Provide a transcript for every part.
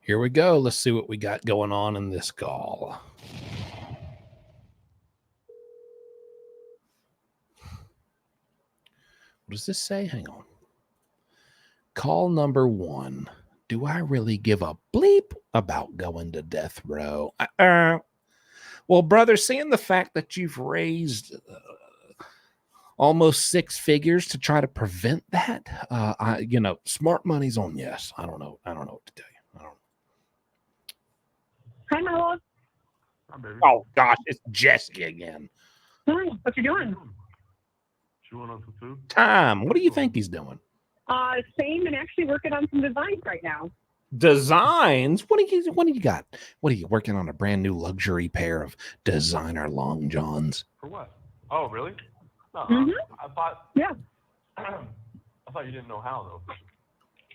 Here we go. Let's see what we got going on in this call. What does this say? Hang on. Call number 1. Do I really give a bleep about going to death row? Well, brother, seeing the fact that you've raised almost 6 figures to try to prevent that, smart money's on yes. I don't know what to tell you. I don't know. Hi, my love. Hi, baby. Oh gosh, it's Jesse again. Hi, what you doing? Chewing on some food? Tom, what do you think he's doing? Same, and actually working on some designs right now. Designs? What do you got? What are you working on? A brand new luxury pair of designer long johns? For what? Oh, really? No, I thought. Yeah. I thought you didn't know how though.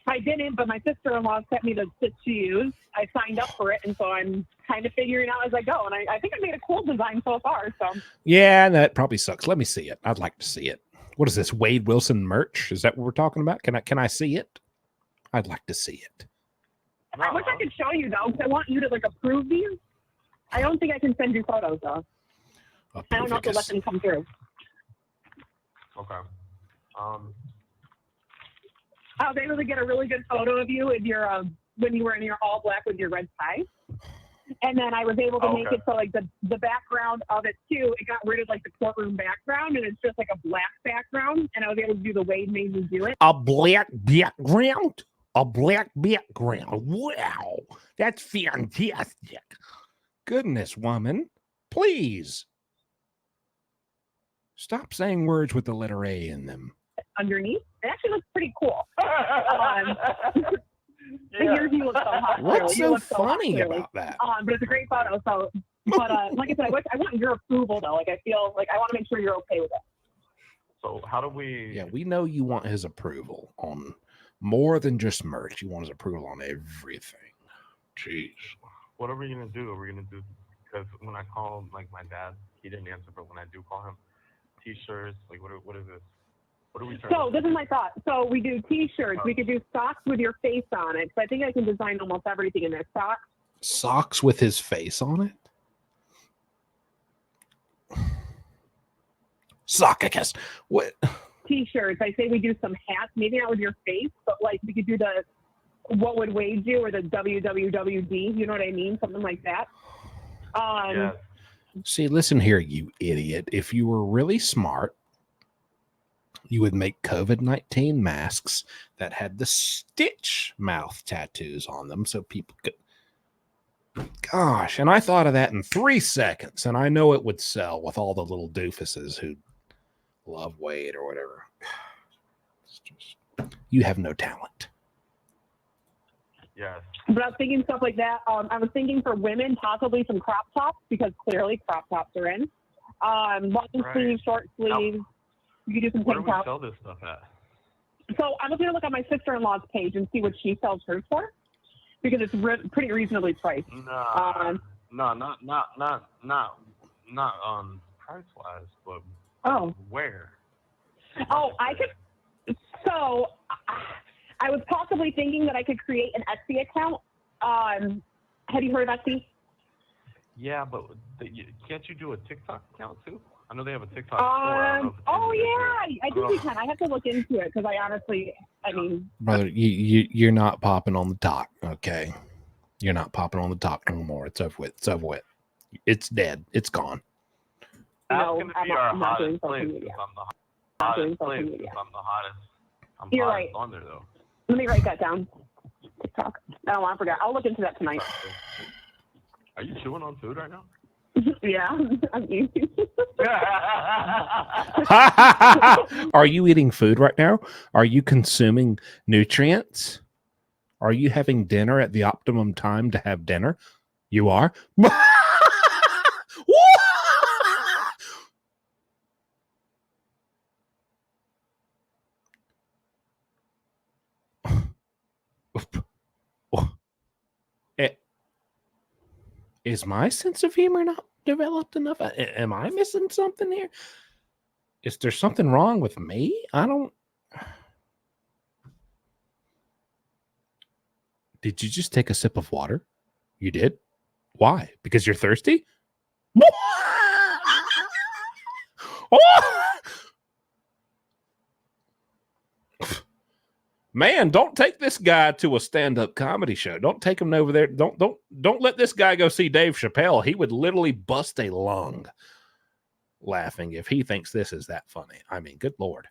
I didn't, but my sister-in-law sent me the to use. I signed up for it, and so I'm kind of figuring out as I go. And I think I made a cool design so far. So Yeah, that probably sucks. Let me see it. I'd like to see it. What is this? Wade Wilson merch? Is that what we're talking about? Can I see it? I'd like to see it. I wish I could show you though, because I want you to like approve these. I don't think I can send you photos though. I don't know if to let them come through. Okay. I was able to get a really good photo of you in your when you were in your all black with your red tie. And then I was able to make it so like the background of it too, it got rid of like the courtroom background and it's just like a black background. And I was able to do the way it made me do it. A black background? A black background. Wow. That's fantastic. Goodness, woman. Please. Stop saying words with the letter A in them. Underneath. It actually looks pretty cool. Here's you look so hot. What's so funny about that? But it's a great photo. So, but like I said, I want your approval though. Like I feel like I want to make sure you're okay with it. So how do we? Yeah, we know you want his approval on more than just merch. You want his approval on everything. Jeez. What are we gonna do? Are we gonna do? Because when I call like my dad, he didn't answer. But when I do call him, T-shirts. Like what is this? What are we trying So this is my thought. So we do T-shirts. We could do socks with your face on it. So I think I can design almost everything in there. Socks. Socks with his face on it? Sock, I guess. What? T-shirts. I say we do some hats. Maybe not with your face, but like we could do the what would Wade do or the WWWD. You know what I mean? Something like that. Yeah. See, listen here, you idiot. If you were really smart, you would make COVID-19 masks that had the stitch mouth tattoos on them so people could. Gosh, and I thought of that in 3 seconds, and I know it would sell with all the little doofuses who love Wade or whatever. It's just, you have no talent. Yes. But I was thinking stuff like that. I was thinking for women, possibly some crop tops because clearly crop tops are in. Long sleeves, short sleeves. You could do some Where do tank we tops. sell this stuff at? So I was going to look at my sister-in-law's page and see what she sells hers for, because it's pretty reasonably priced. No, not price wise, but where? Oh, I could. So I was possibly thinking that I could create an Etsy account. Have you heard of Etsy? Yeah, but can't you do a TikTok account too? I know they have a TikTok store. Oh yeah, I think we can. I have to look into it because I mean, Brother, you're not popping on the talk, okay? You're not popping on the talk no more. It's over with. It's over with. It's dead. It's gone. That's going to be our hottest place. I'm the hottest. I'm You're hottest right. on there though. Let me write that down. TikTok. Oh, I forgot. I'll look into that tonight. Are you chewing on food right now? Yeah, I'm eating. Are you eating food right now? Are you consuming nutrients? Are you having dinner at the optimum time to have dinner? You are? Is my sense of humor not developed enough? Am I missing something here? Is there something wrong with me? I don't. Did you just take a sip of water? You did? Why? Because you're thirsty? Man, don't take this guy to a stand-up comedy show. Don't take him over there. Don't let this guy go see Dave Chappelle. He would literally bust a lung laughing if he thinks this is that funny. I mean, good Lord.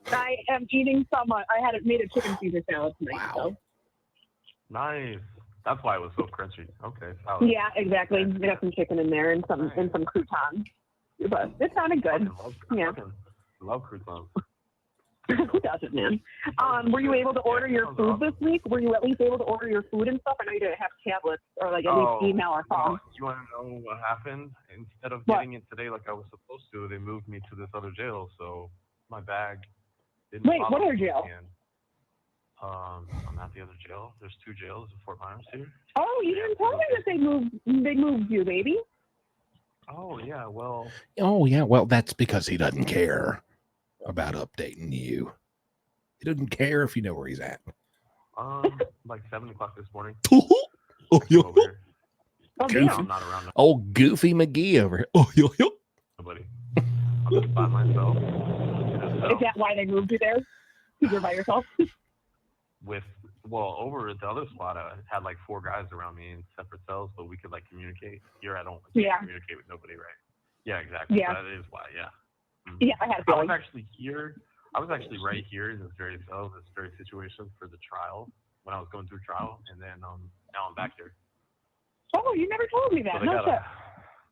I am eating some. I had made a chicken Caesar salad tonight. Wow. So. Nice. That's why it was so crunchy. Okay. Salad. Yeah, exactly. We got some chicken in there and some croutons. But it sounded good. Yeah. Love croutons. Who doesn't, man? Were you able to order your food this week? Were you at least able to order your food and stuff? I know you didn't have tablets or like at least email or phone. You want to know what happened? Instead of getting it today like I was supposed to, they moved me to this other jail. So my bag didn't. Wait, what other jail? I'm at the other jail. There's 2 jails in Fort Myers here. Oh, you didn't tell me that they moved you, baby. Oh yeah, well. Oh yeah, well that's because he doesn't care about updating you. He doesn't care if you know where he's at. Like 7 o'clock this morning. Oh, yo. Oh, Goofy. I'm not around. Oh, Goofy McGee over here. Oh, yo. Nobody. I'm just by myself. Is that why they moved you there? Because you're by yourself? Over at the other spot, I had like 4 guys around me in separate cells, but we could like communicate. Here, I don't communicate with nobody, right? Yeah, exactly. Yeah. That is why, yeah. Mm-hmm. Yeah, I had a feeling. I was actually right here in this very cell, this very situation for the trial, when I was going through trial, and then now I'm back here. Oh, you never told me that. So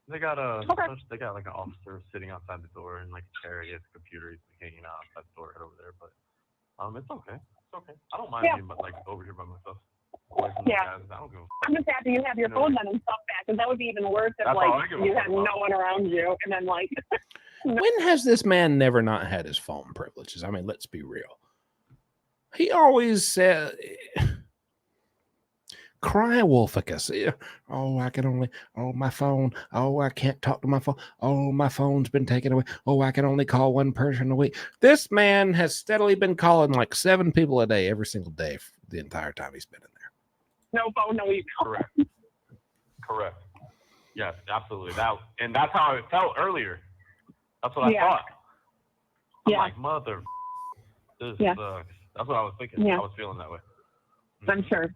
they got like an officer sitting outside the door and like a chair. He has a computer. He's hanging out outside the door right over there. But it's okay. It's okay. I don't mind being like over here by myself. Yeah. I don't go. I'm just happy you have your phone then and stuff back, because that would be even worse if like you had no one around you and then like. When has this man never not had his phone privileges? I mean, let's be real. He always said, cry wolficus. Oh, I can only, my phone. Oh, I can't talk to my phone. Oh, my phone's been taken away. Oh, I can only call one person a week. This man has steadily been calling like 7 people a day, every single day, for the entire time he's been in there. No phone, no email. Correct. Yes, absolutely. And that's how it felt earlier. That's what I thought. I'm like, mother, this sucks. That's what I was thinking. I was feeling that way. I'm sure.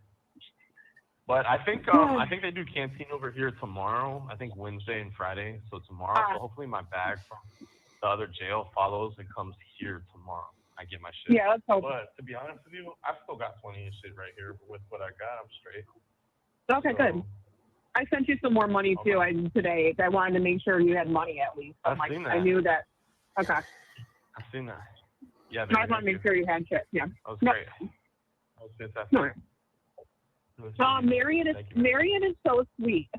But I think they do canteen over here tomorrow. I think Wednesday and Friday. So tomorrow, so hopefully my bag from the other jail follows and comes here tomorrow. I get my shit. Yeah, let's hope. But to be honest with you, I've still got plenty of shit right here. With what I got, I'm straight. Okay, good. I sent you some more money too today. I wanted to make sure you had money at least. I've seen that. I knew that. Okay. I've seen that. Yeah. I just want to make sure you had shit. Yeah. That was great. That was fantastic. No. Marion is so sweet.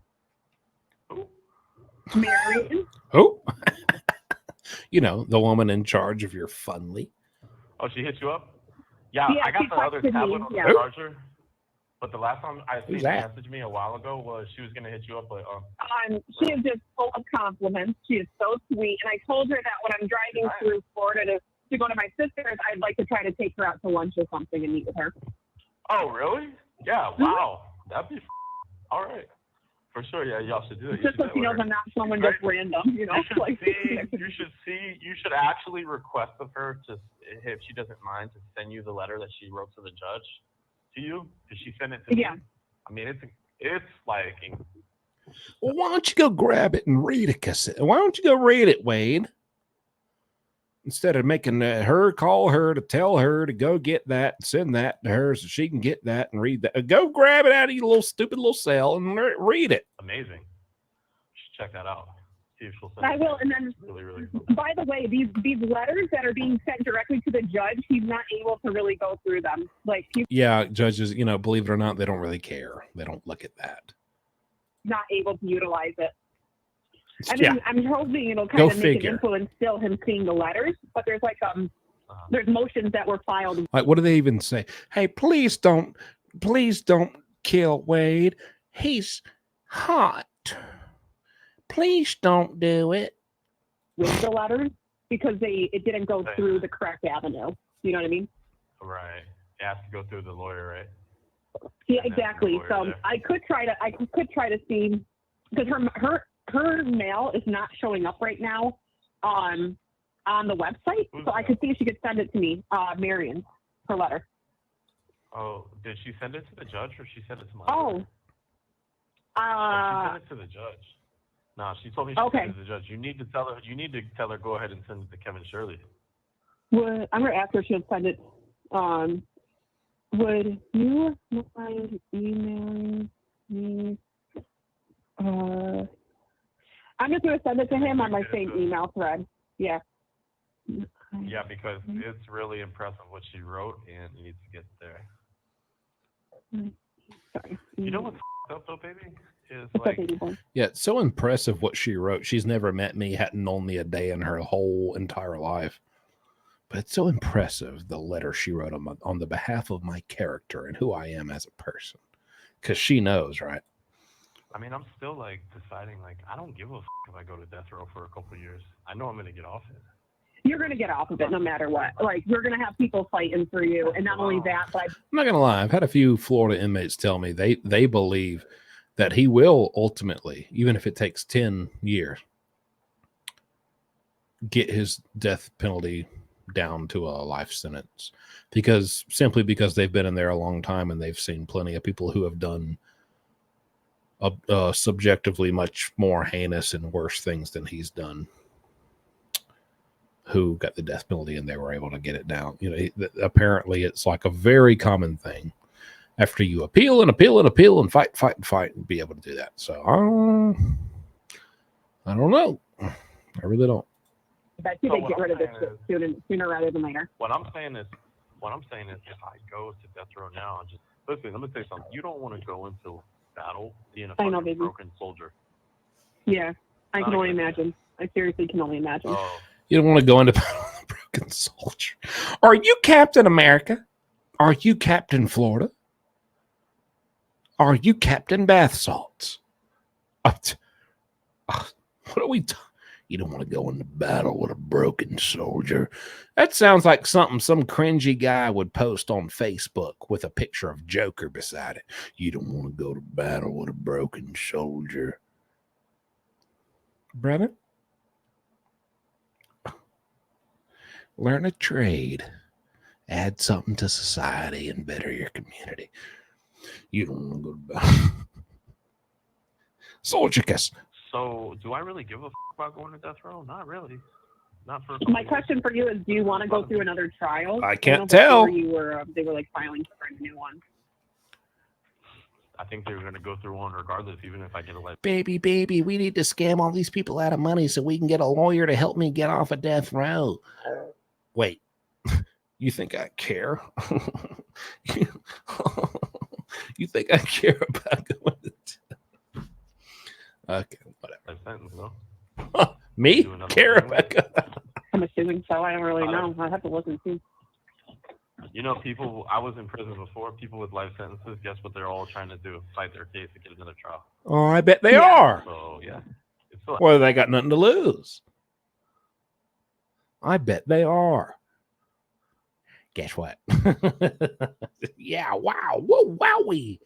Marion. Oh. You know, the woman in charge of your Funly. Oh, she hit you up? Yeah, I got the other tablet on the charger. But the last time I seen her message me a while ago was she was gonna hit you up, but she is just full of compliments. She is so sweet, and I told her that when I'm driving through Florida to go to my sister's, I'd like to try to take her out to lunch or something and meet with her. Oh, really? Yeah. Wow. That'd be all right. For sure. Yeah, y'all should do it. Just so she knows I'm not someone just random. You know, you should actually request of her to, if she doesn't mind, to send you the letter that she wrote to the judge. To you? Did she send it to me? Yeah. I mean, it's like. Well, why don't you go grab it and read it, cassette? Why don't you go read it, Wade? Instead of making her call her to tell her to go get that, send that to her so she can get that and read that. Go grab it out of your little stupid little cell and read it. Amazing. Should check that out. See if she'll send I will. And then, really, really cool. By the way, these letters that are being sent directly to the judge, he's not able to really go through them. Yeah, judges, believe it or not, they don't really care. They don't look at that. Not able to utilize it. I mean, I'm hoping it'll kind of make an influence still him seeing the letters, but there's there's motions that were filed. Like, what do they even say? Hey, please don't kill Wade. He's hot. Please don't do it. With the letters, because it didn't go through the correct avenue. You know what I mean? Right. It has to go through the lawyer, right? Yeah, exactly. So I could try to see, because her mail is not showing up right now on the website. So I could see if she could send it to me, Marion, her letter. Oh, did she send it to the judge or she sent it to my Oh. She sent it to the judge. No, she told me she sent it to the judge. You need to tell her go ahead and send it to Kevin Shirley. Well, I'm gonna ask her if she'll send it. Would you mind emailing me? I'm just gonna send it to him on my same email thread. Yeah. Yeah, because it's really impressive what she wrote, and it needs to get there. Sorry. You know what's up though, baby? Is what's like, up, yeah, it's so impressive what she wrote. She's never met me, hadn't known me a day in her whole entire life. But it's so impressive, the letter she wrote on the behalf of my character and who I am as a person. Because she knows, right? I mean, I'm still like deciding, like, I don't give a if I go to death row for a couple of years. I know I'm going to get off it. You're going to get off of it no matter what. Like, you're going to have people fighting for you. And not only that, but I'm not going to lie. I've had a few Florida inmates tell me they believe that he will ultimately, even if it takes 10 years, get his death penalty down to a life sentence, because they've been in there a long time and they've seen plenty of people who have done subjectively much more heinous and worse things than he's done, who got the death penalty and they were able to get it down. You know, apparently it's like a very common thing after you appeal and appeal and appeal and fight and be able to do that. So I don't know. I really don't. I bet you they get rid of this sooner rather than later. What I'm saying is, if I go to death row now, just listen. Let me say something. You don't want to go into battle being a fucking broken soldier. Yeah, I can only imagine. I seriously can only imagine. You don't want to go into battle with a broken soldier. Are you Captain America? Are you Captain Florida? Are you Captain Bath Salts? What are we talking? You don't want to go into battle with a broken soldier. That sounds like something some cringy guy would post on Facebook with a picture of Joker beside it. You don't want to go to battle with a broken soldier. Brother, learn a trade. Add something to society and better your community. You don't want to go to battle. Soldier kiss. So, do I really give a about going to death row? Not really. Not for. My question for you is: do you want to go through another trial? I can't tell. They were like filing for a new one. I think they're going to go through one regardless, even if I get a life. Baby, we need to scam all these people out of money so we can get a lawyer to help me get off of death row. Wait, you think I care? You think I care about going to death? Okay, whatever. Sentence, though. Me? Care about? I'm assuming so. I don't really know. I have to listen to. You know, I was in prison before. People with life sentences, guess what they're all trying to do? Fight their case to get another trial. Oh, I bet they are. So, yeah. Well, they got nothing to lose. I bet they are. Guess what? Yeah, wow. Whoa, wowie.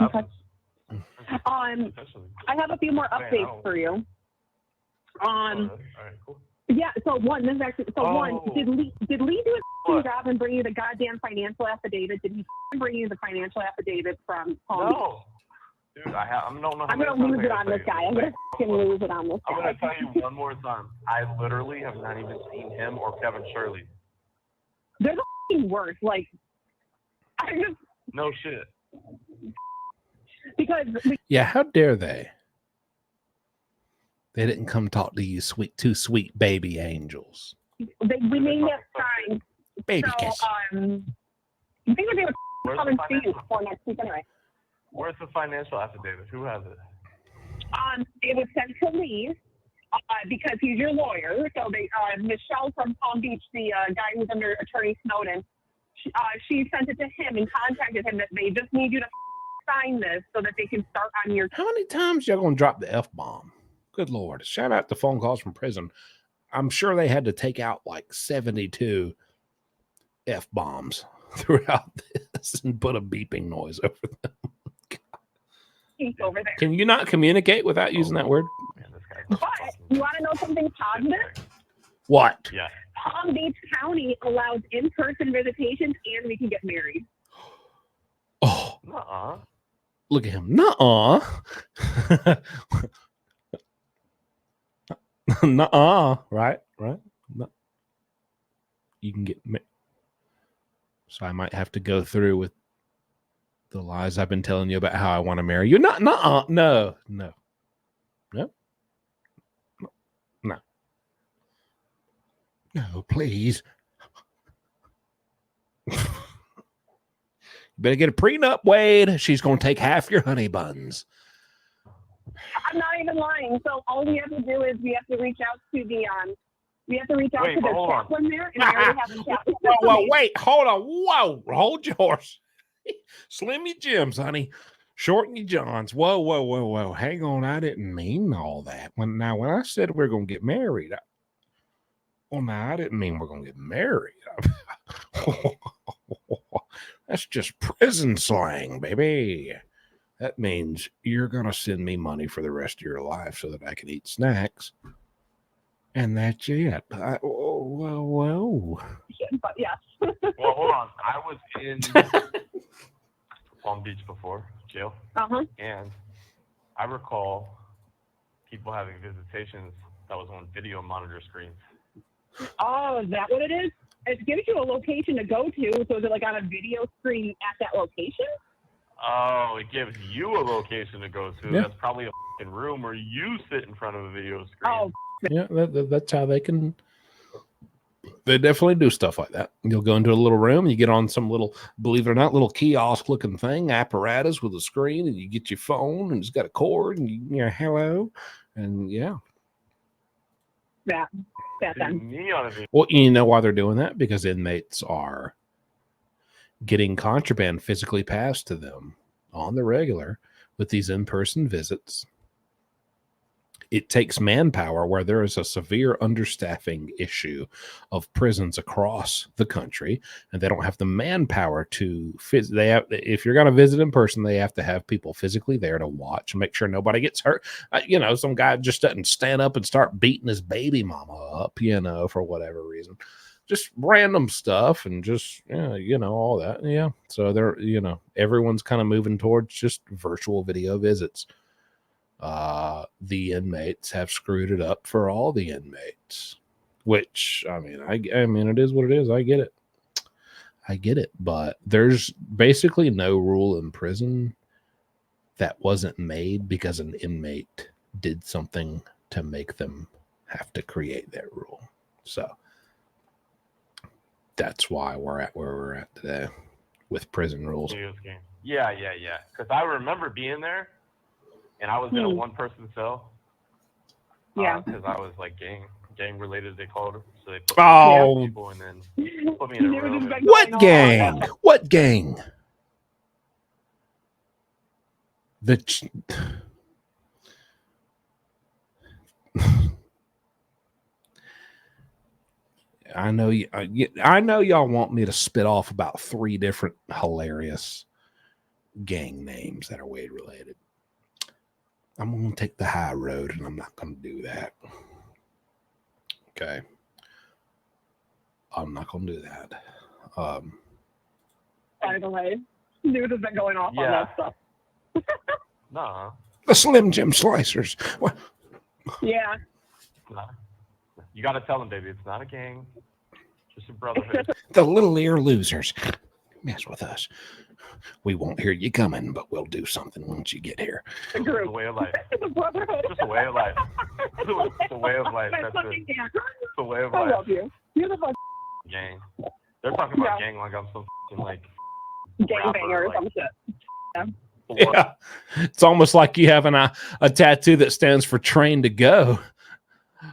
Okay. I have a few more updates for you. All right, cool. Yeah, so one, this is actually, did Lee do his job and bring you the goddamn financial affidavit? Did he bring you the financial affidavit from Palm Beach? No. Dude, I'm going to lose it on this guy. I'm going to lose it on this guy. I'm going to tell you one more time. I literally have not even seen him or Kevin Shirley. They're the worst. Like, I just... No shit. Because... Yeah, how dare they? They didn't come talk to you, two sweet baby angels. We may have time. Baby kiss. I think we're going to come and see you before next week anyway. Where's the financial affidavit? Who has it? It was sent to Lee because he's your lawyer. So Michelle from Palm Beach, the guy who's under Attorney Snowden, she sent it to him and contacted him that they just need you to sign this so that they can start on your... How many times y'all going to drop the F-bomb? Good Lord. Shout out to phone calls from prison. I'm sure they had to take out like 72 F-bombs throughout this. this and put a beeping noise over them. Over there. Can you not communicate without using that word? Man, this guy's But fucking you want to know something positive? What? Yeah. Palm Beach County allows in-person visitations, and we can get married. Oh, Nuh-uh. look at him. Nuh-uh. Nuh-uh. Right. No. You can get so I might have to go through with the lies I've been telling you about how I want to marry you. Nuh-uh. No. No, please. You better get a prenup, Wade. She's going to take half your honey buns. I'm not even lying. So all we have to do is we have to reach out to the chaplain there, and I already have him chat. Whoa, wait, hold on. Whoa, hold your horse. Slim your Jims, honey. Shorten your Johns. Whoa. Hang on, I didn't mean all that. When I said we're going to get married, I didn't mean we're going to get married. That's just prison slang, baby. That means you're going to send me money for the rest of your life so that I can eat snacks. And that's it. Whoa. But yes. Well, hold on. I was in Palm Beach before, jail. Uh-huh. And I recall people having visitations that was on video monitor screens. Oh, is that what it is? It gives you a location to go to. So is it like on a video screen at that location? Oh, it gives you a location to go to. Yeah. That's probably a fucking room where you sit in front of a video screen. Oh, Yeah, that's how they can. They definitely do stuff like that. You'll go into a little room, you get on some little, believe it or not, little kiosk looking thing, apparatus with a screen, and you get your phone, and it's got a cord, and you're hello, and yeah. that then. Me on a video. Well, you know why they're doing that? Because inmates are getting contraband physically passed to them on the regular with these in-person visits. It takes manpower where there is a severe understaffing issue of prisons across the country, and they don't have the manpower to if you're going to visit in person, they have to have people physically there to watch and make sure nobody gets hurt. Some guy just doesn't stand up and start beating his baby mama up, for whatever reason. Just random stuff and just, all that. Yeah. So they're, everyone's kind of moving towards just virtual video visits. The inmates have screwed it up for all the inmates, which I mean, it is what it is. I get it, but there's basically no rule in prison that wasn't made because an inmate did something to make them have to create that rule. So that's why we're at where we're at today with prison rules. Yeah. Because I remember being there. And I was in a one-person cell. Yeah. Because I was like gang related, they called it. So they put people and then put me in a room. What gang? What gang? I know y'all want me to spit off about 3 different hilarious gang names that are Wade related. I'm going to take the high road, and I'm not going to do that. Okay. I'm not going to do that. By the way, dude has been going off on that stuff. Nah. The Slim Jim Slicers. What? Yeah. Nah. You got to tell them, baby, it's not a gang. Just a brotherhood. The Little Ear Losers. Mess with us. We won't hear you coming, but we'll do something once you get here. It's a way of life. It's a brotherhood. Just a way of life. It's a way of life. That's it. It's a way of life. I love you. You're the fucking gang. They're talking about gang like I'm some like gangbanger or some shit. Yeah. It's almost like you have a tattoo that stands for trained to go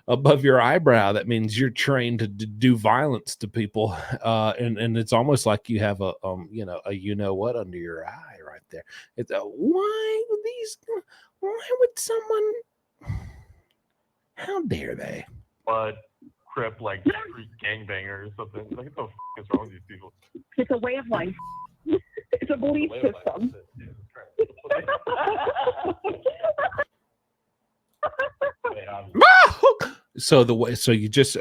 above your eyebrow. That means you're trained to do violence to people, and it's almost like you have a what under your eye right there. It's why would someone? How dare they? But crip like gangbanger or something. Like what the f is wrong with these people? It's a way of life. It's a belief system. So the way, so you just,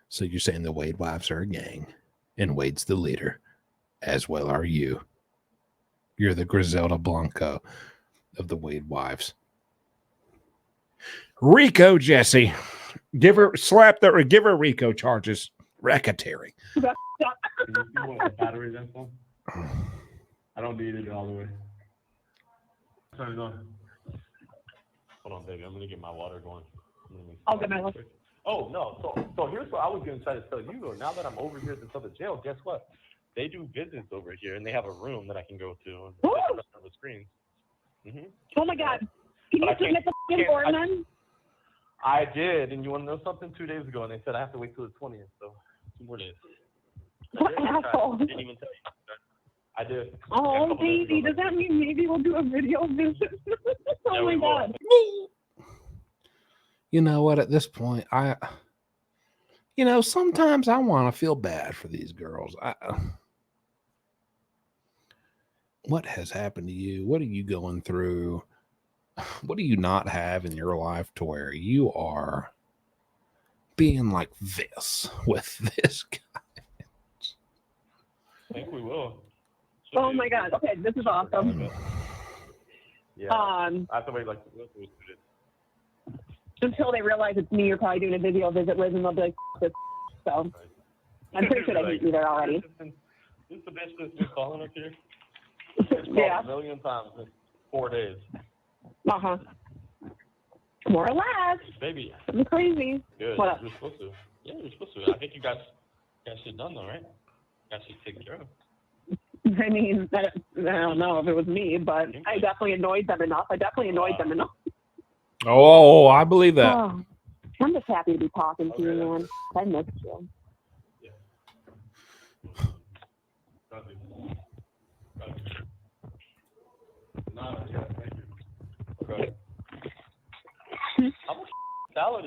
so you're saying the Wade wives are a gang, and Wade's the leader, as well are you. You're the Griselda Blanco of the Wade wives. Rico, Jesse, give her Rico charges. Racketeering. Can you see what the battery is for? I don't need it all the way. Turn it on. Hold on, baby. I'm gonna get my water going. I'll get my water. Oh no. So here's what I was gonna try to tell you. Now that I'm over here at this other jail, guess what? They do visits over here, and they have a room that I can go to and on the screen. Mm-hmm. Oh my God! Can you submit the form then? I did, and you want to know something? 2 days ago, and they said I have to wait till the 20th, so 2 more days. What asshole? I didn't even tell you. I did. Oh, baby, does that mean maybe we'll do a video visit? Oh my God. You know what? At this point, sometimes I want to feel bad for these girls. What has happened to you? What are you going through? What do you not have in your life to where you are being like this with this guy? I think we will. Oh my God. Okay, this is awesome. Yeah. I have to wait like 2 days. Until they realize it's me, you're probably doing a video visit with, and they'll be like, this. So I'm pretty sure they hate me there already. This is the bitch that's been calling up here. Yeah. A million times in 4 days. Uh-huh. More or less. Baby. Something crazy. Good. What up? You're supposed to. Yeah, you're supposed to. I think you got shit done though, right? Got shit taken care of. I mean, I don't know if it was me, but I definitely annoyed them enough. Oh, I believe that. Oh, I'm just happy to be talking to you, man. I missed you.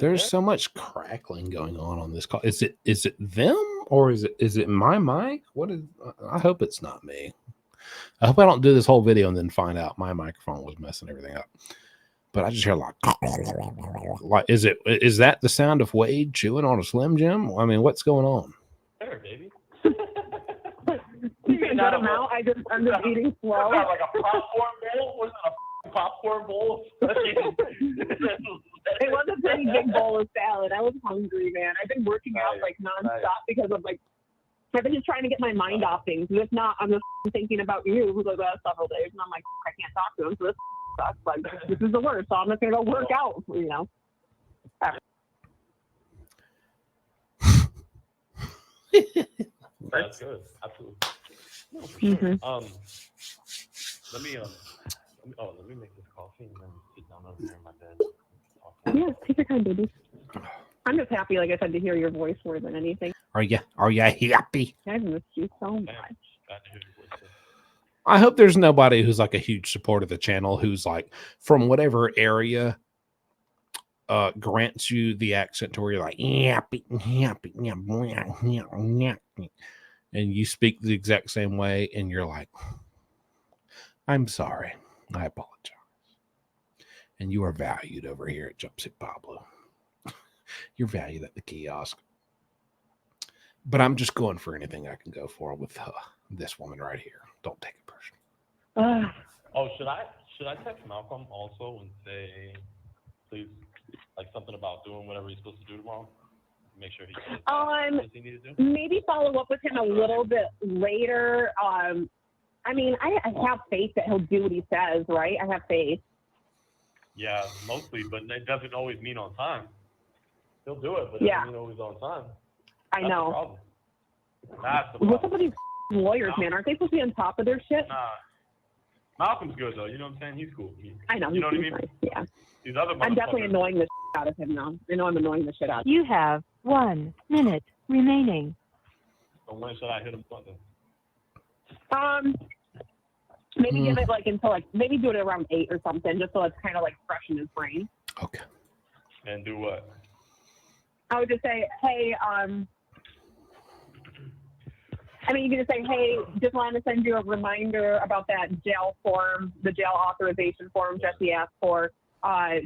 There's so much crackling going on this call. Is it them or is it my mic? I hope it's not me. I hope I don't do this whole video and then find out my microphone was messing everything up. But I just hear like is that the sound of Wade chewing on a Slim Jim? I mean, what's going on? There, baby. You can cut them out. I'm just eating slow. Like a popcorn bowl? Was it a popcorn bowl? It was a pretty big bowl of salad. I was hungry, man. I've been working out like nonstop because of I've been just trying to get my mind off things. If not, I'm just thinking about you for the last several days, and I'm like, I can't talk to him, so this sucks. Like, this is the worst, so I'm just gonna go work out. That's good. Absolutely. No, for sure. Let me make this coffee and then sit down over here in my bed. Yeah, take your time, baby. I'm just happy, like I said, to hear your voice more than anything. Are you happy? I've missed you so much. I hope there's nobody who's like a huge supporter of the channel who's like from whatever area grants you the accent to where you're like and you speak the exact same way and you're like, I'm sorry, I apologize. And you are valued over here at Jumpsuit Pablo. You're valued at the kiosk. But I'm just going for anything I can go for with this woman right here. Don't take it personal. Should I text Malcolm also and say, please, like something about doing whatever he's supposed to do tomorrow? Make sure he does what he needs to do? Maybe follow up with him a little bit later. I mean, I have faith that he'll do what he says, right? I have faith. Yeah, mostly, but it doesn't always mean on time. He'll do it, but it doesn't mean always on time. I know. That's the problem. What's up with these lawyers, man? Aren't they supposed to be on top of their shit? Nah. Malcolm's good, though. You know what I'm saying? He's cool. I know. You know what I mean? Nice. Yeah. These other I'm definitely annoying the shit out of him now. I know I'm annoying the shit out of him. You have 1 minute remaining. So when should I hit him something? Maybe give it until maybe do it around 8 or something, just so it's kind of fresh in his brain. Okay. And do what? I would just say, hey, I mean, you can just say, hey, just wanted to send you a reminder about that jail form, the jail authorization form Jesse asked for.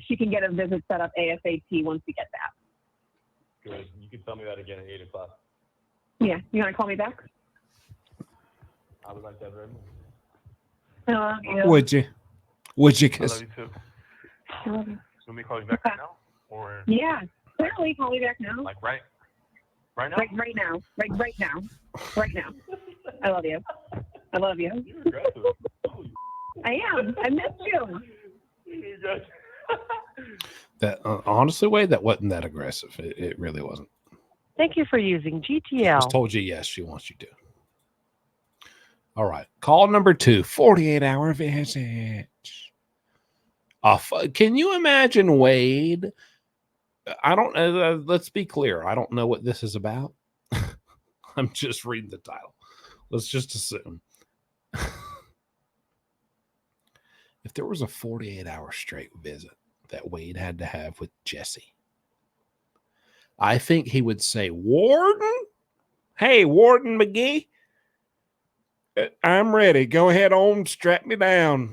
She can get a visit set up ASAP once we get that. Good. You can tell me that again at 8 o'clock. Yeah. You want to call me back? I would like that very much. Yeah. Would you? Would you? I love you too. Want me to call you back right now? Or Yeah. Clearly, call me back now. like right now? Like right now. Like right now. Right now. I love you. I love you. You're aggressive. I am. I miss you. That honestly, Wade, that wasn't that aggressive. It really wasn't. Thank you for using Just GTL. told you yes, she wants you to. All right. Call number 2, 48-hour visit. Can you imagine, Wade? I don't let's be clear. I don't know what this is about. I'm just reading the title. Let's just assume. If there was a 48-hour straight visit that Wade had to have with Jesse, I think he would say, Warden? Hey, Warden McGee, I'm ready. Go ahead on, strap me down.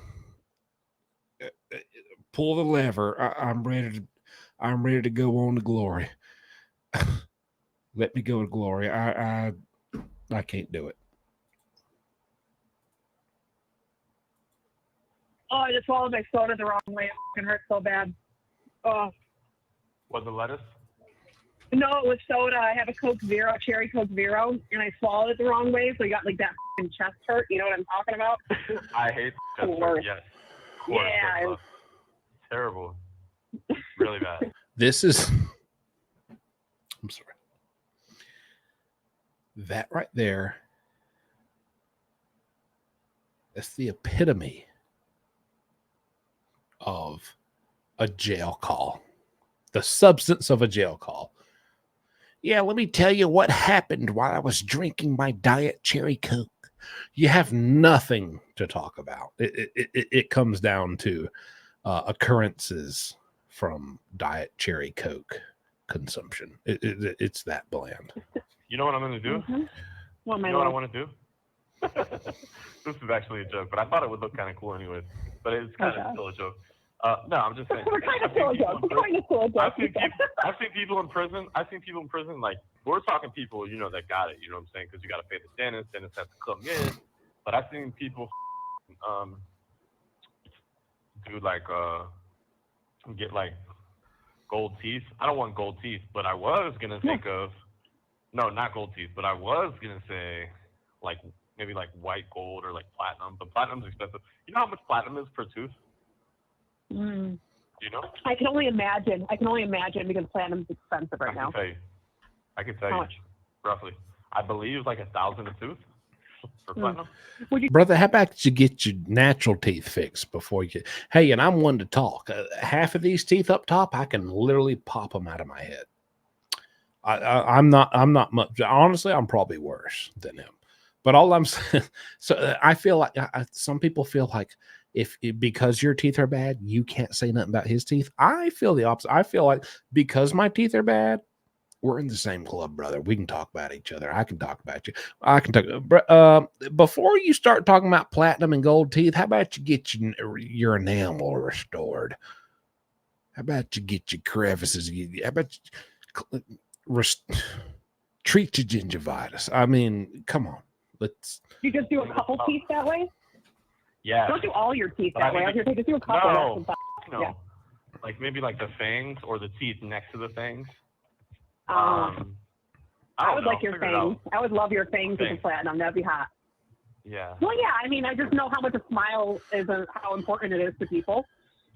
Pull the lever. I'm ready to go on to glory. Let me go to glory. I can't do it. Oh, I just swallowed my soda the wrong way. It fucking hurt so bad. Oh. Was it lettuce? No, it was soda. I have a Coke Zero, cherry Coke Zero, and I swallowed it the wrong way, so I got like that fucking chest hurt. You know what I'm talking about? I hate that. Yes. Of course, Yeah. Terrible. Really bad. This is, I'm sorry. That right there, that's the epitome of a jail call. The substance of a jail call. Yeah, let me tell you what happened while I was drinking my Diet Cherry Coke. You have nothing to talk about. It comes down to occurrences from Diet Cherry Coke consumption. It's that bland. You know what I'm going to do? Mm-hmm. Well, you know what I want to do? This is actually a joke, but I thought it would look kind of cool anyways. But it's kind of still a joke. No, I'm just saying. We're kind of still a joke. I've seen people in prison. Like, we're talking people, you know, that got it. You know what I'm saying? Because you got to pay the dentist has to come in. But I've seen people do like get like gold teeth. I don't want gold teeth, but I was gonna think of not gold teeth, but I was gonna say like maybe like white gold or like platinum. But platinum's expensive. You know how much platinum is per tooth? Mm. Do you know? I can only imagine because platinum's expensive right now. I can tell you roughly. I believe like $1,000 a tooth for platinum. Brother, how about you get your natural teeth fixed before you get... Hey, and I'm one to talk. Half of these teeth up top, I can literally pop them out of my head. I'm not much. Honestly, I'm probably worse than him. But all I'm saying, so I feel like some people feel like because your teeth are bad, you can't say nothing about his teeth. I feel the opposite. I feel like because my teeth are bad, we're in the same club, brother. We can talk about each other. I can talk about you. I can talk. Before you start talking about platinum and gold teeth, how about you get your enamel restored? How about you get your crevices? How about you treat your gingivitis? I mean, come on. You just do a couple teeth that way? Yeah. Don't do all your teeth that way. I was going to say, just do a couple. No. Yeah. Like maybe like the fangs or the teeth next to the fangs. I would like your fangs. I would love your fangs with the platinum. That'd be hot. Yeah. Well, yeah. I mean, I just know how much a smile is and how important it is to people.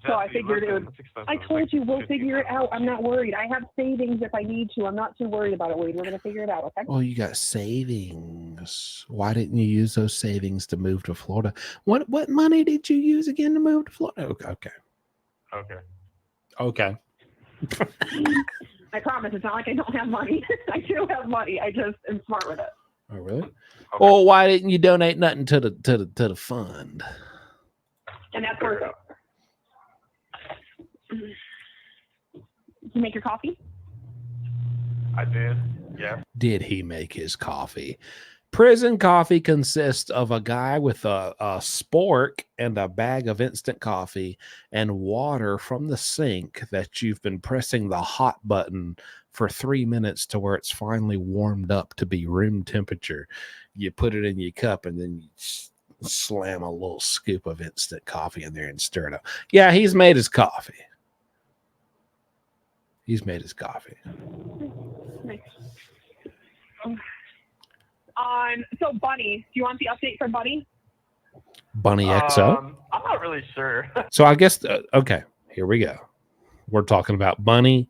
So I figured it would. I told you we'll figure it out. I'm not worried. I have savings if I need to. I'm not too worried about it, Wade. We're going to figure it out, okay? Oh, you got savings. Why didn't you use those savings to move to Florida? What money did you use again to move to Florida? Okay. I promise. It's not like I don't have money. I do have money. I just am smart with it. Oh, really? Okay. Well, why didn't you donate nothing to the fund? And that's where. Did you make your coffee? I did. Yeah. Did he make his coffee? Prison coffee consists of a guy with a spork and a bag of instant coffee and water from the sink that you've been pressing the hot button for 3 minutes to where it's finally warmed up to be room temperature. You put it in your cup and then you slam a little scoop of instant coffee in there and stir it up. Yeah, he's made his coffee. He's made his coffee. Nice. So Bunny, do you want the update for Bunny? Bunny XO? I'm not really sure. So I guess, okay, here we go. We're talking about Bunny,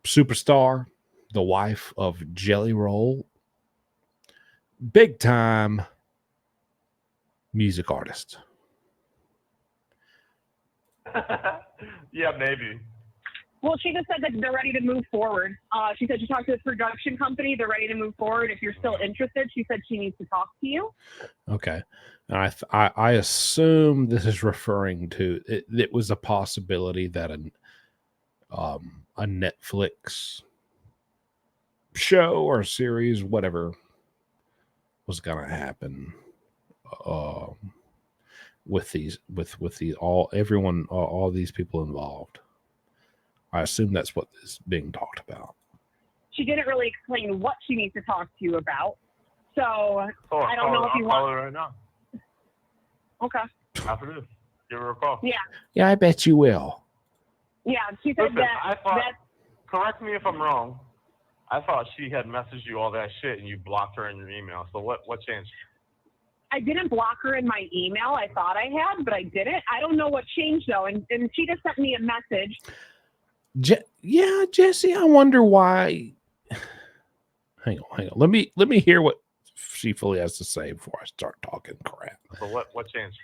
superstar, the wife of Jelly Roll, big time music artist. Yeah, maybe. Well, she just said that they're ready to move forward. She said she talked to this production company. They're ready to move forward. If you're still interested, she said she needs to talk to you. Okay. I assume this is referring to, it was a possibility that a Netflix show or series, whatever, was going to happen with these, all these people involved. I assume that's what is being talked about. She didn't really explain what she needs to talk to you about. So I don't know if you I'll want. call her right now. Okay. After this, give her a call. Yeah. Yeah, I bet you will. Yeah. She said Listen, that. Correct me if I'm wrong. I thought she had messaged you all that shit and you blocked her in your email. So what changed? I didn't block her in my email. I thought I had, but I didn't. I don't know what changed though. And she just sent me a message. Yeah, Jesse, I wonder why. Hang on. Let me hear what she fully has to say before I start talking crap. So what changed?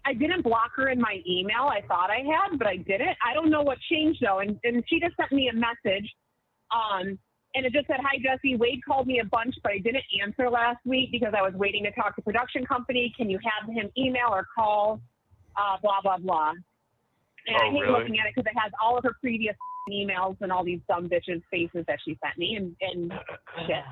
I didn't block her in my email. I thought I had, but I didn't. I don't know what changed though. And she just sent me a message. And it just said, "Hi Jesse, Wade called me a bunch, but I didn't answer last week because I was waiting to talk to production company. Can you have him email or call? Blah blah blah." And I hate looking at it because it has all of her previous emails and all these dumb bitches' faces that she sent me and shit.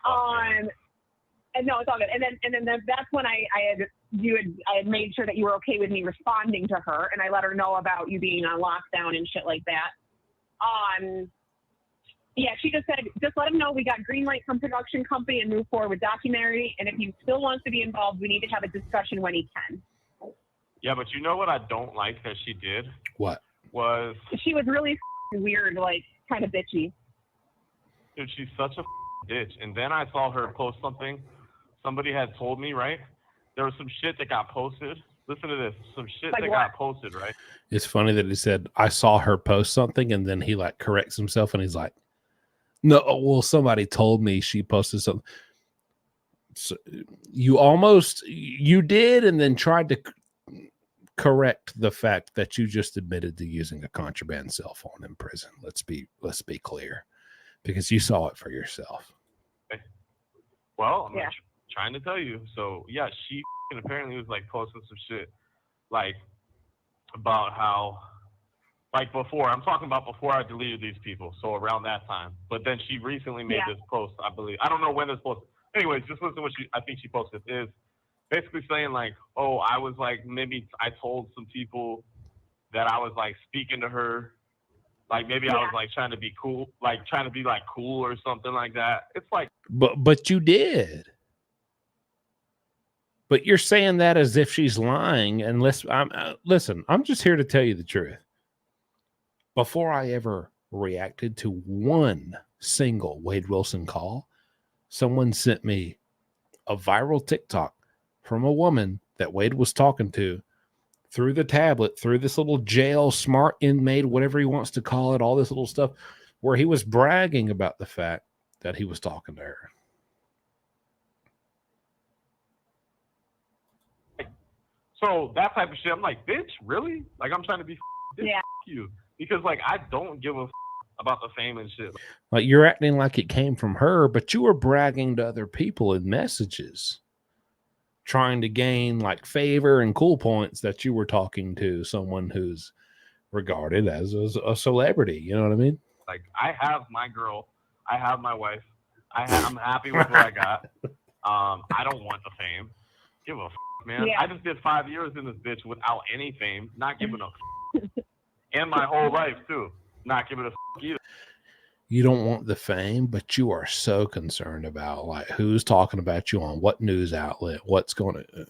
And no, it's all good. And then that's when I had made sure that you were okay with me responding to her, and I let her know about you being on lockdown and shit like that. Yeah, she just said, just let him know we got green light from production company and move forward with documentary. And if he still wants to be involved, we need to have a discussion when he can. Yeah, but you know what I don't like that she did? What? Was she was really weird, like kind of bitchy. Dude, she's such a bitch. And then I saw her post something. Somebody had told me, right? There was some shit that got posted. Listen to this. Some shit that got posted, right? It's funny that he said, I saw her post something, and then he like corrects himself and he's like, no, well, somebody told me she posted something. So you did, and then tried to correct the fact that you just admitted to using a contraband cell phone in prison. Let's be clear, because you saw it for yourself. Okay. Well, I'm trying to tell you. So yeah, she apparently was like posting some shit like about how like before. I'm talking about before I deleted these people. So around that time. But then she recently made this post, I believe. I don't know when this post. Anyways, just listen to what I think she posted is basically saying like, oh, I was like, maybe I told some people that I was like speaking to her. Like maybe I was like trying to be cool, like trying to be like cool or something like that. It's like, but you did. But you're saying that as if she's lying. And listen, I'm just here to tell you the truth. Before I ever reacted to one single Wade Wilson call, someone sent me a viral TikTok from a woman that Wade was talking to through the tablet, through this little jail smart inmate, whatever he wants to call it, all this little stuff, where he was bragging about the fact that he was talking to her. So that type of shit, I'm like, bitch, really? Like, I'm trying to be you. Because, like, I don't give a about the fame and shit. Like, you're acting like it came from her, but you were bragging to other people in messages, trying to gain, like, favor and cool points that you were talking to someone who's regarded as a celebrity. You know what I mean? Like, I have my girl. I have my wife. I'm happy with what I got. I don't want the fame. Give a man. Yeah. I just did 5 years in this bitch without any fame, not giving a and my whole life too, not giving a either. You don't want the fame, but you are so concerned about like who's talking about you on what news outlet, what's going to.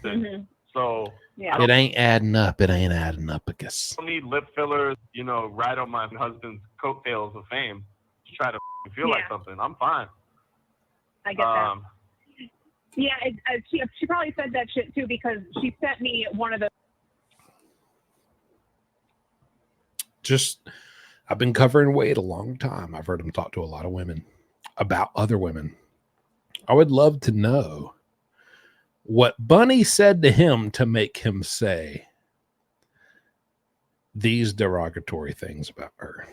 Mm-hmm. So yeah. It ain't adding up. It ain't adding up, I guess. I don't need lip fillers, right on my husband's coattails of fame to try to feel like something. I'm fine. I get that. Yeah, she probably said that shit too because she sent me one of the. I've been covering Wade a long time. I've heard him talk to a lot of women about other women. I would love to know what Bunny said to him to make him say these derogatory things about her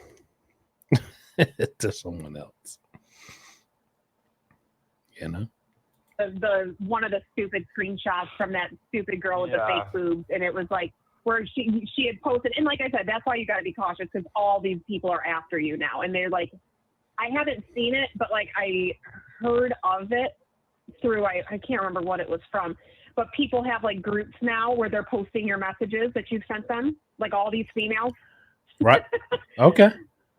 to someone else. The one of the stupid screenshots from that stupid girl with the fake boobs, and it was like where she had posted, and like I said, that's why you got to be cautious because all these people are after you now, and they're like, I haven't seen it, but like I heard of it through I can't remember what it was from, but people have like groups now where they're posting your messages that you've sent them, like all these females. Right. Okay.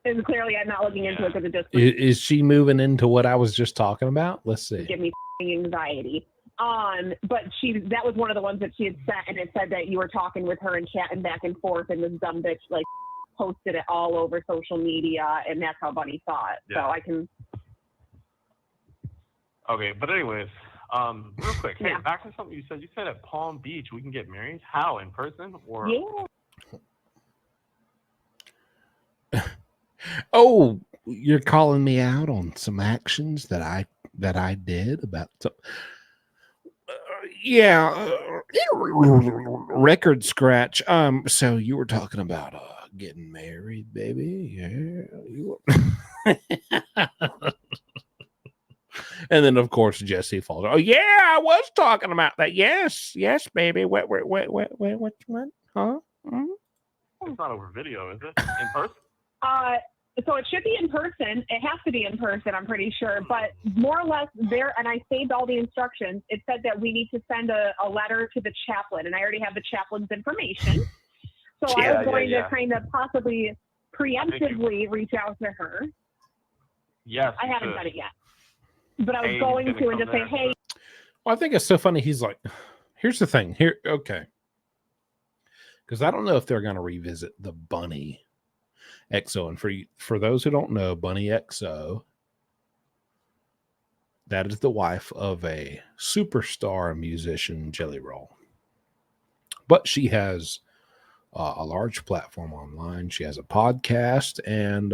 And clearly, I'm not looking into it because it just is she moving into what I was just talking about? Let's see. Give me anxiety. But that was one of the ones that she had sent, and it said that you were talking with her and chatting back and forth, and this dumb bitch like posted it all over social media, and that's how Bunny saw it. Yeah. So I can. Okay, but anyways, real quick, hey, back to something you said. You said at Palm Beach we can get married. How, in person or? Yeah. Oh, you're calling me out on some actions that I did about some. Record scratch. So you were talking about getting married, baby. Yeah, you were. And then of course Jesse falls. Oh yeah, I was talking about that. Yes, baby. What? Huh? Mm-hmm. It's not over video, is it? In person? So it should be in person. It has to be in person, I'm pretty sure. But more or less there, and I saved all the instructions. It said that we need to send a letter to the chaplain, and I already have the chaplain's information. So I was going to kind of possibly preemptively reach out to her. Yes. I haven't done it yet. But I was going to and just say, hey. Well, I think it's so funny. He's like, here's the thing. Okay. Because I don't know if they're going to revisit the Bunny XO. And for those who don't know, Bunny XO, that is the wife of a superstar musician, Jelly Roll. But she has a large platform online. She has a podcast, and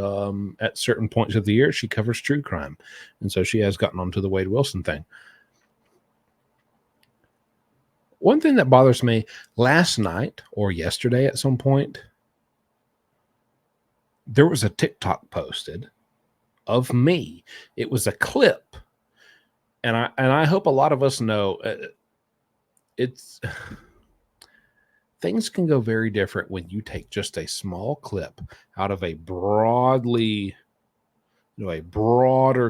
at certain points of the year, she covers true crime. And so she has gotten onto the Wade Wilson thing. One thing that bothers me, last night or yesterday at some point, there was a TikTok posted of me. It was a clip. And I hope a lot of us know it's things can go very different when you take just a small clip out of a broader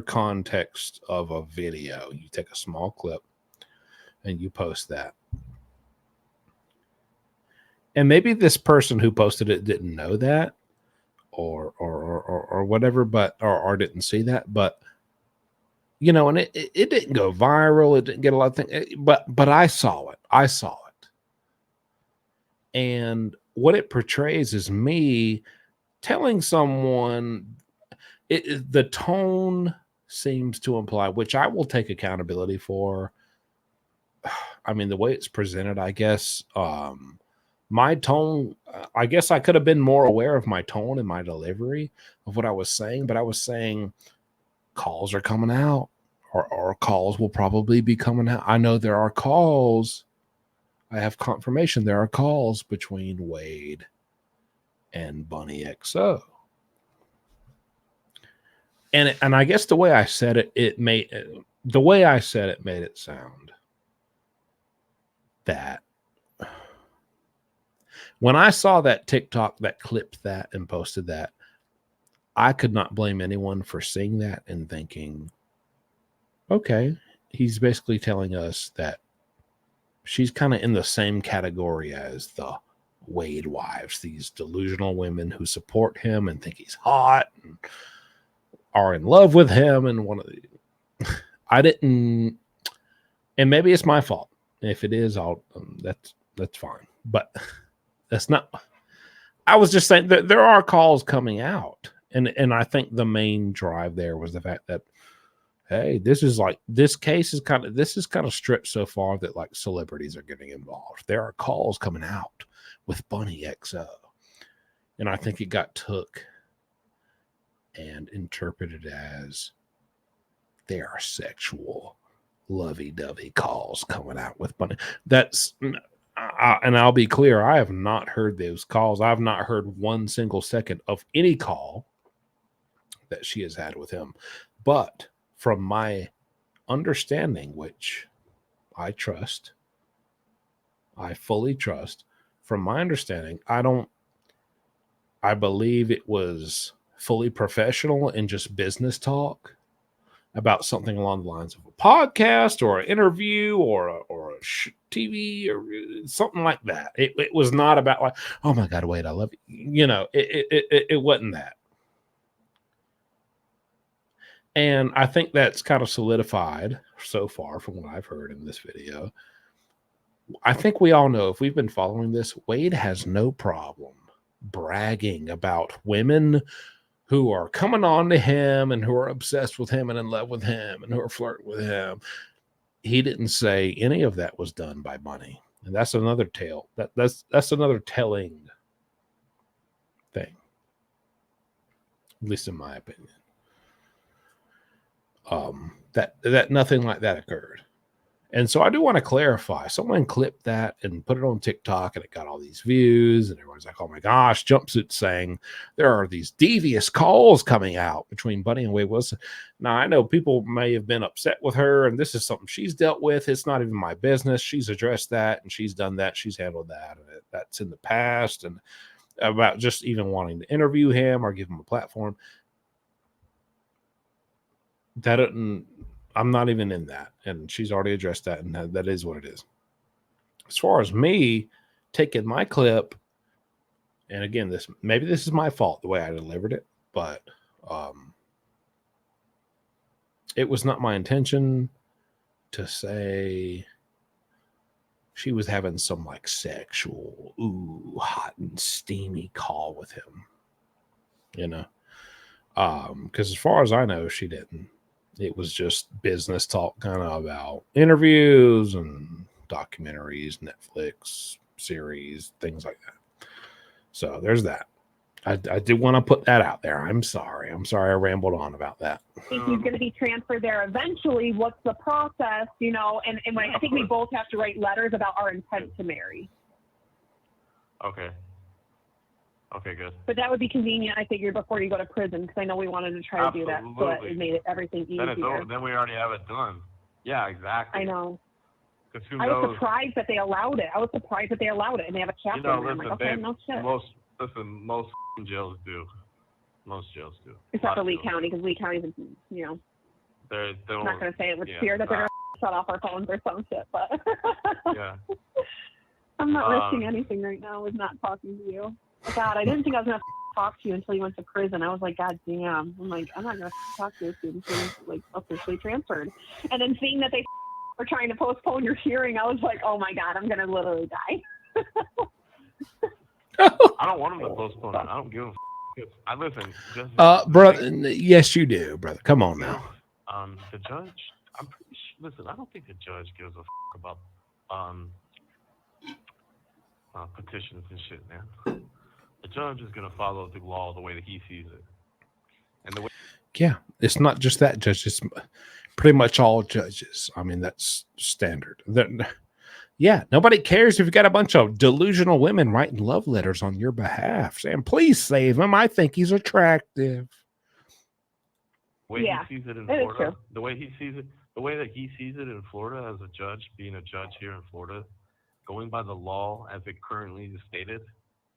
context of a video. You take a small clip and you post that. And maybe this person who posted it didn't know that or whatever, but or didn't see that, but and it didn't go viral. It didn't get a lot of things, but I saw it. And what it portrays is me telling someone, the tone seems to imply, which I will take accountability for. I mean, the way it's presented, I guess, my tone, I guess I could have been more aware of my tone and my delivery of what I was saying, but I was saying calls are coming out, or calls will probably be coming out. I know there are calls. I have confirmation there are calls between Wade and Bunny XO. And I guess the way I said it made it sound that when I saw that TikTok that clipped that and posted that, I could not blame anyone for seeing that and thinking, okay, he's basically telling us that she's kind of in the same category as the Wade wives, these delusional women who support him and think he's hot and are in love with him. And one of the, I didn't, and maybe it's my fault. If it is, I'll that's fine. But that's not. I was just saying that there are calls coming out, and I think the main drive there was the fact that, hey, this case is kind of stripped so far that like celebrities are getting involved. There are calls coming out with Bunny XO, and I think it got took and interpreted as there are sexual lovey-dovey calls coming out with Bunny. That's and I'll be clear, I have not heard those calls. I've not heard one single second of any call that she has had with him. But from my understanding, which I trust, I fully trust, from my understanding, I believe it was fully professional and just business talk about something along the lines of a podcast or an interview or a TV or something like that. It was not about like, oh my God, Wade, I love you. You know, it wasn't that. And I think that's kind of solidified so far from what I've heard in this video. I think we all know, if we've been following this, Wade has no problem bragging about women who are coming on to him and who are obsessed with him and in love with him and who are flirting with him. He didn't say any of that was done by Bunny. And that's another tale. That's another telling thing, at least in my opinion. That nothing like that occurred. And so I do want to clarify. Someone clipped that and put it on TikTok, and it got all these views, and everyone's like, oh my gosh, Jumpsuit saying there are these devious calls coming out between Bunny and Wade Wilson. Now, I know people may have been upset with her, and this is something she's dealt with. It's not even my business. She's addressed that, and she's done that. She's handled that. And that's in the past. And about just even wanting to interview him or give him a platform. I'm not even in that, and she's already addressed that, and that is what it is. As far as me taking my clip, and again, this is my fault the way I delivered it, but it was not my intention to say she was having some like sexual, hot and steamy call with him, you know, because as far as I know, she didn't. It was just business talk, kind of about interviews and documentaries, Netflix series, things like that. So there's that. I did want to put that out there. I'm sorry I rambled on about that. I think he's going to be transferred there eventually. What's the process, you know? And I think we both have to write letters about our intent to marry. Okay, good. But that would be convenient, I figured, before you go to prison, because I know we wanted to try to do that, so it made everything easier. Then it's over. Then we already have it done. Yeah, exactly. I know. Because who I knows? was surprised that they allowed it. And they have a chapter. You know, I'm like, okay, no shit. Most jails do. Most jails do. Except for Lee County, because Lee County's, you know, they're not going to say it with fear that they're going to shut off our phones or some shit, but yeah. I'm not risking anything right now with not talking to you. God, I didn't think I was going to talk to you until you went to prison. I was like, God damn. I'm like, I'm not going to talk to you until you're like officially transferred. And then seeing that they were trying to postpone your hearing, I was like, oh my God, I'm going to literally die. I don't want them to postpone it. I don't give a I listen. Brother, yes, you do, brother. Come on now. The judge, I'm pretty sure. Listen, I don't think the judge gives a about petitions and shit, man. The judge is gonna follow the law the way that he sees it, and the way. Yeah, it's not just that judge. It's pretty much all judges. I mean, that's standard. Yeah, nobody cares if you got a bunch of delusional women writing love letters on your behalf, saying, please save him. I think he's attractive. The way he sees it in Florida, the way that he sees it in Florida as a judge, being a judge here in Florida, going by the law as it currently is stated,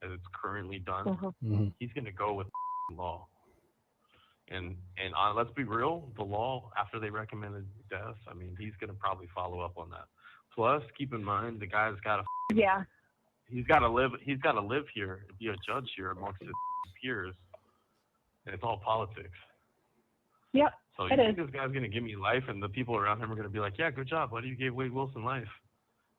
as it's currently done, he's going to go with the law. And let's be real, the law, after they recommended death, I mean, he's going to probably follow up on that. Plus, keep in mind, the guy's got to he's got to live here, be a judge here amongst his peers, and it's all politics. Yep. So you think this guy's going to give me life, and the people around him are going to be like, yeah, good job, buddy, you gave Wade Wilson life.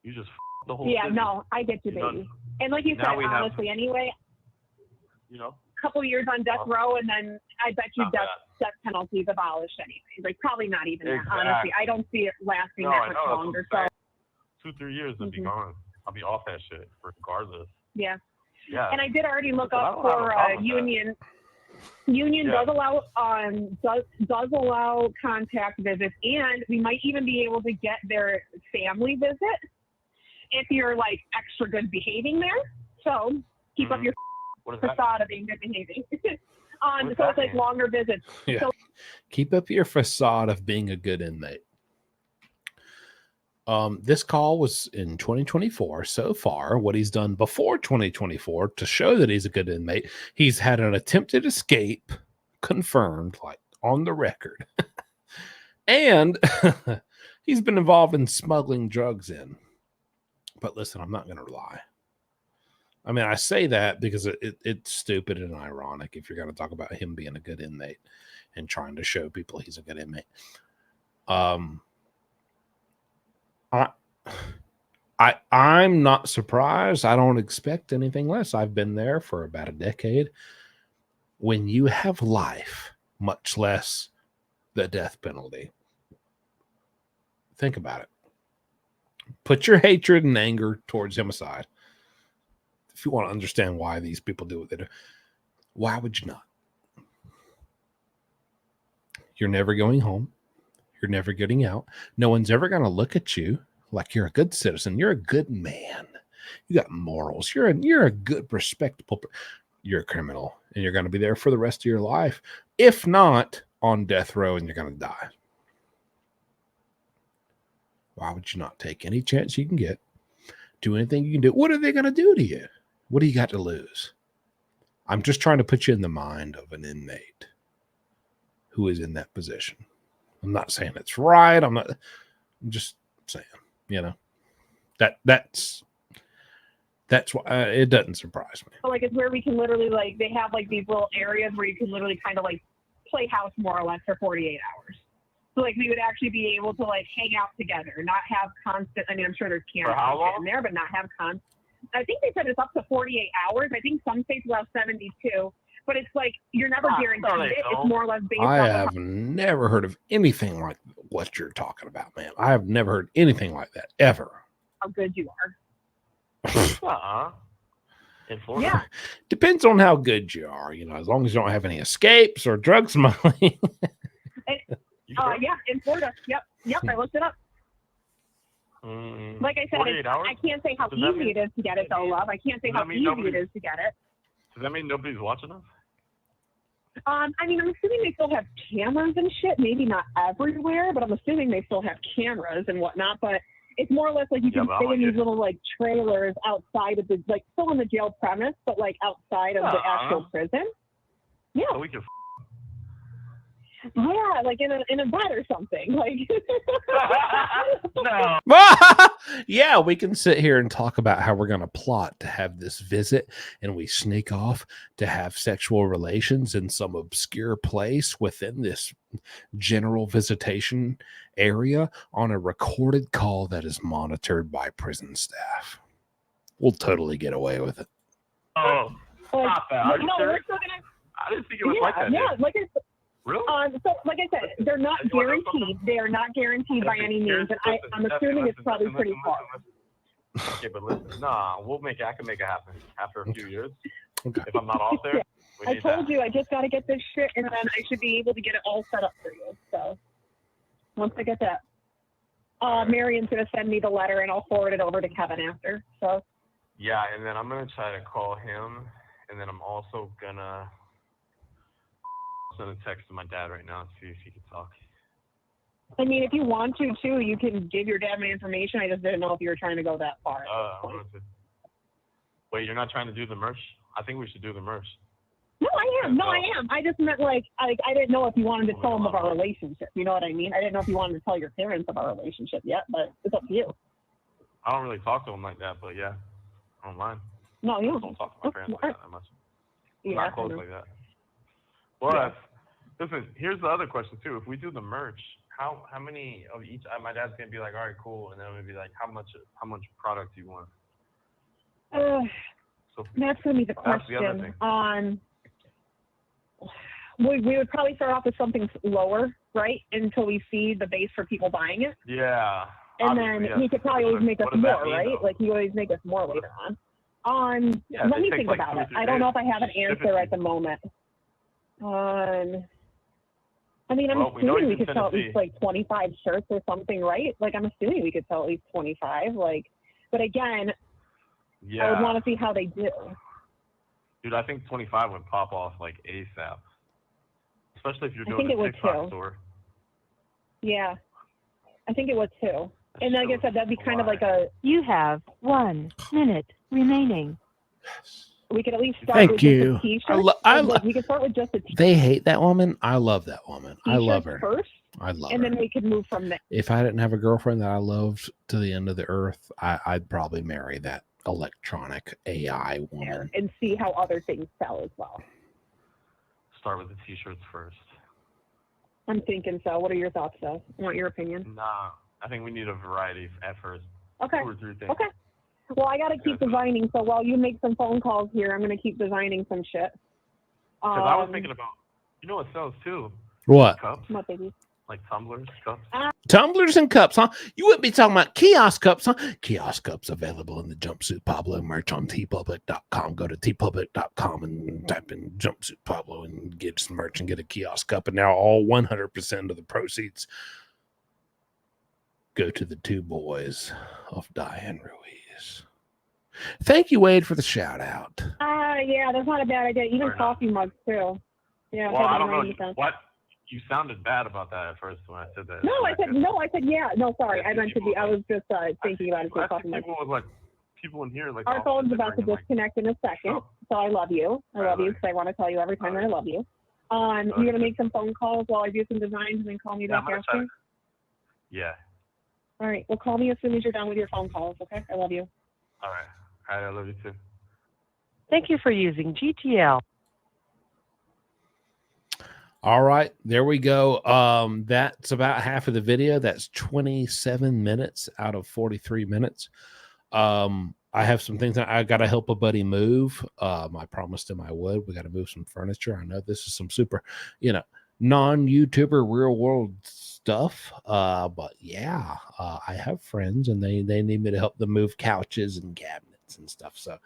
You just the whole city. No, I get you, baby. And like you said, honestly, anyway, a couple years on death row, and then I bet you death penalty is abolished anyways. Like, probably not even that, honestly. I don't see it lasting that much longer. So 2-3 years, I'll be gone. I'll be off that shit regardless. Yeah. Yeah. And I did already look up for union. Union does allow does allow contact visits, and we might even be able to get their family visit if you're like extra good behaving there. So keep up your facade of being good behaving. So it's like longer visits. Yeah. So, keep up your facade of being a good inmate. This call was in 2024. So far, what he's done before 2024 to show that he's a good inmate, he's had an attempted escape confirmed, like on the record. And he's been involved in smuggling drugs in. But listen, I'm not going to lie. I mean, I say that because it's stupid and ironic if you're going to talk about him being a good inmate and trying to show people he's a good inmate. I'm not surprised. I don't expect anything less. I've been there for about a decade. When you have life, much less the death penalty, think about it. Put your hatred and anger towards him aside. If you want to understand why these people do what they do, why would you not? You're never going home. You're never getting out. No one's ever going to look at you like you're a good citizen. You're a good man. You got morals. You're a good, respectable. You're a criminal, and you're going to be there for the rest of your life. If not, on death row, and you're going to die. Why would you not take any chance you can get? Do anything you can do. What are they going to do to you? What do you got to lose? I'm just trying to put you in the mind of an inmate who is in that position. I'm not saying it's right. I'm just saying, that's why it doesn't surprise me. So like, it's where we can literally, like, they have like these little areas where you can literally kind of like play house more or less for 48 hours. So like, we would actually be able to like hang out together, not have constant. I mean, I'm sure there's cameras in there, but not have constant. I think they said it's up to 48 hours. I think some states allow 72, but it's like you're never guaranteed it. It's more or less based on. I have never heard of anything like what you're talking about, man. I have never heard anything like that ever. How good you are. In Florida. Yeah. Depends on how good you are, as long as you don't have any escapes or drug smuggling. Yeah, in Florida. Yep. I looked it up. Like I said, I can't say how easy it is to get it, though, love. I can't say how easy it is to get it. Does that mean nobody's watching us? I mean, I'm assuming they still have cameras and shit. Maybe not everywhere, but I'm assuming they still have cameras and whatnot. But it's more or less like you can stay in these little like trailers outside of the, like, still in the jail premise, but like outside of the actual prison. Yeah. So we can. Yeah, like in a bed or something. Like. No. Yeah, we can sit here and talk about how we're going to plot to have this visit, and we sneak off to have sexual relations in some obscure place within this general visitation area on a recorded call that is monitored by prison staff. We'll totally get away with it. Oh, stop that. Are you serious? We're still gonna, I didn't think it was like that. Yeah, like I said. Really? So, like I said, they're not guaranteed. They are not guaranteed by any means, and I'm assuming it's probably pretty close. Okay, but listen, I can make it happen after a few years. Okay. If I'm not off there, I told you, I just got to get this shit, and then I should be able to get it all set up for you. So, once I get that, Marion's going to send me the letter, and I'll forward it over to Kevin after. So. Yeah, and then I'm going to try to call him, and then I'm also going to send a text to my dad right now and see if he can talk. I mean, if you want to, too, you can give your dad my information. I just didn't know if you were trying to go that far. Wait, you're not trying to do the merch? I think we should do the merch. No, I am. No, I am. I just meant like I didn't know if you wanted to tell them of our relationship. You know what I mean? I didn't know if you wanted to tell your parents of our relationship yet, but it's up to you. I don't really talk to them like that, but yeah, I don't mind. No, you don't talk to my parents like that much. Yeah, not close like that. But listen, here's the other question too. If we do the merch, how many of each? My dad's gonna be like, all right, cool, and then I'm gonna be like, how much product do you want? So that's gonna be the question. We would probably start off with something lower, right? Until we see the base for people buying it. Yeah. And then he could probably always make us more, right? Though? Like he always make us more later on. Let me think about it. I don't know if I have an answer at the moment. I mean, I'm assuming we could sell at least like 25 shirts or something, right? Like I'm assuming we could sell at least 25. Like, but again, I would want to see how they do. Dude, I think 25 would pop off like ASAP, especially if you're doing a TikTok store. Yeah, I think it would too. And like I said, that'd be kind of like a. You have 1 minute remaining. We could at least start with just a t-shirt. We could start with just a t-shirt. They hate that woman. I love that woman. I love her. First, I love her. And then we could move from there. If I didn't have a girlfriend that I loved to the end of the earth, I'd probably marry that electronic AI woman. And see how other things sell as well. Start with the t-shirts first. I'm thinking so. What are your thoughts, though? I want your opinion. Nah, I think we need a variety at first. Okay. 2 or 3 things. Okay. Well, I got to keep designing, so while you make some phone calls here, I'm going to keep designing some shit. Because I was thinking about, you know what sells too? What? Cups. What, baby? Like tumblers, cups. Tumblers and cups, huh? You wouldn't be talking about kiosk cups, huh? Kiosk cups available in the Jumpsuit Pablo merch on tpublic.com. Go to tpublic.com and type in Jumpsuit Pablo and get some merch and get a kiosk cup. And now all 100% of the proceeds go to the 2 boys of Diane Ruiz. Thank you, Wade, for the shout out. Yeah, that's not a bad idea. Even coffee mugs too. Yeah. Well, I don't know what you sounded bad about that at first when I said that. No, I said yeah. No, sorry, I meant to be. I was just thinking about it. People in here like our phone's about to disconnect in a second, so I love you. I love you because I want to tell you every time that I love you. You're gonna make some phone calls while I do some designs and then call me back after. Yeah. All right. Well, call me as soon as you're done with your phone calls. Okay. I love you. All right. I love you too. Thank you for using GTL. All right, there we go. That's about half of the video. That's 27 minutes out of 43 minutes. I have some things that I got to help a buddy move. I promised him I would. We got to move some furniture. I know this is some super, non-YouTuber real world stuff. But yeah, I have friends and they need me to help them move couches and cabinets and stuff. So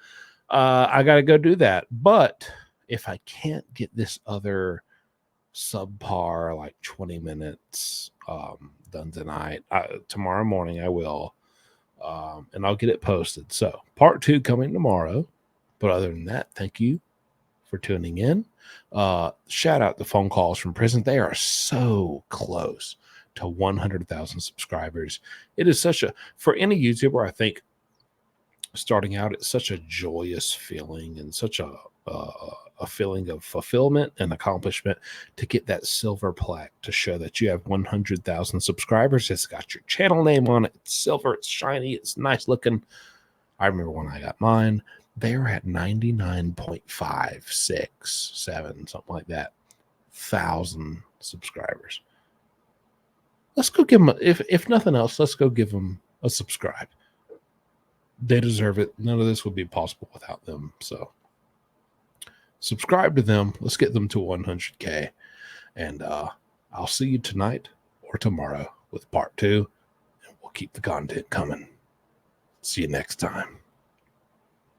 I got to go do that. But if I can't get this other subpar like 20 minutes done tonight, tomorrow morning I will, and I'll get it posted. So part 2 coming tomorrow. But other than that, thank you for tuning in. Shout out the phone calls from prison. They are so close to 100,000 subscribers. It is for any YouTuber, I think starting out, it's such a joyous feeling and such a feeling of fulfillment and accomplishment to get that silver plaque to show that you have 100,000 subscribers. It's got your channel name on it. It's silver. It's shiny. It's nice looking. I remember when I got mine, they were at 99.567, something like that, 1,000 subscribers. Let's go give them, if nothing else, let's go give them a subscribe. They deserve it. None of this would be possible without them. So subscribe to them. Let's get them to 100K. And I'll see you tonight or tomorrow with part 2. And we'll keep the content coming. See you next time.